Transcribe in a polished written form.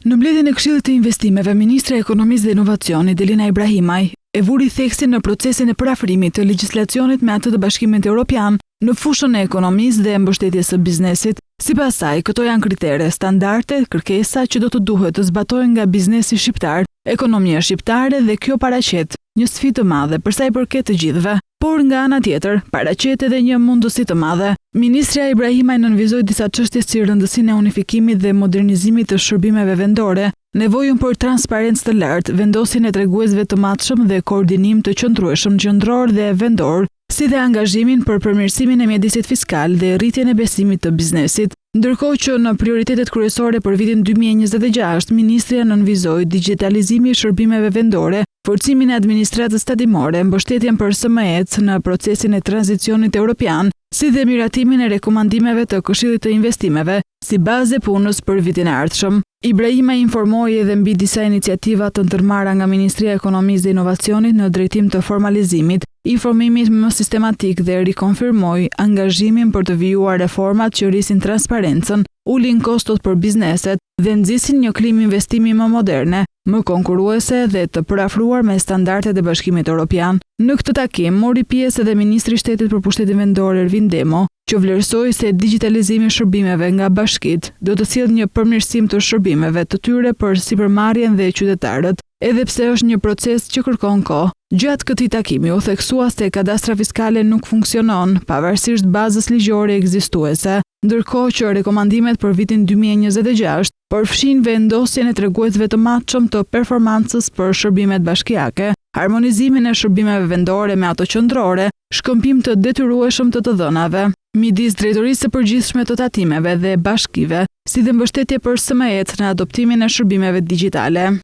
Në mbledhjen e Këshillit të Investimeve, Ministra e Ekonomisë dhe Inovacionit, Elina Ibrahimaj, e vuri theksin në procesin e parafrimit të legjislacionit me atë të Bashkimit Evropian në fushën e ekonomisë dhe mbështetjes së biznesit. Sipas saj, këto janë kritere, standarde, kërkesa që do të duhet të zbatohen nga biznesi shqiptar, ekonomia shqiptare dhe kjo paraqet një sfidë të madhe për sa i përket të gjithëve. Por nga ana tjetër, paraqet edhe një mundësi të madhe. Ministra Ibrahimaj nënvizoi disa çështje si rëndësinë e unifikimit dhe modernizimit të shërbimeve vendore, nevojën për transparencë të lartë, vendosjen e treguesve të matshëm dhe koordinim të qëndrueshëm qendror dhe vendor, si dhe angazhimin për përmirësimin e mjedisit fiskal dhe rritjen e besimit të biznesit. Ndërkohë që në prioritetet kryesore për vitin 2026, ministria nënvizoi digitalizimi i shërbimeve vendore, forcimin e administratës tatimore, mbështetjen për SME-t në procesin e tranzicionit evropian, si dhe miratimin e rekomandimeve të Këshillit të Investimeve si bazë e punës për vitin e ardhshëm. Ibrahimaj informoi edhe mbi disa iniciativa të ndërmarra nga Ministria e Ekonomisë dhe Inovacionit në drejtim të formalizimit, informimit më sistematik dhe rikonfirmoi angazhimin për të vijuar reformat që rrisin transparencën, ulin kostot për bizneset dhe nxisin një klimë investimi më moderne, më konkurruese dhe të përafruar me standardet e Bashkimit Evropian. Në këtë takim mori pjesë edhe Ministri i Shtetit për Pushtetin Vendor Ervin Demo, që vlerësoi se digitalizimi i shërbimeve nga bashkitë do të sjellë një përmirësim të shërbimeve të tyre për sipërmarrjen dhe qytetarët, edhe pse është një proces që kërkon kohë. Gjatë këtij takimi u theksua se kadastra fiskale nuk funksionon pavarësisht bazës ligjore ekzistuese, ndërkohë që rekomandimet për vitin 2026 përfshin vendosjen e treguesve të matshëm të performancës për shërbimet bashkiake, harmonizimin e shërbimeve vendore me ato qendrore, shkëmbim të detyrueshëm të dhënave midis Drejtorisë së Përgjithshme të Tatimeve dhe Bashkive, si dhe mbështetje për SME-t në adoptimin e shërbimeve digjitale.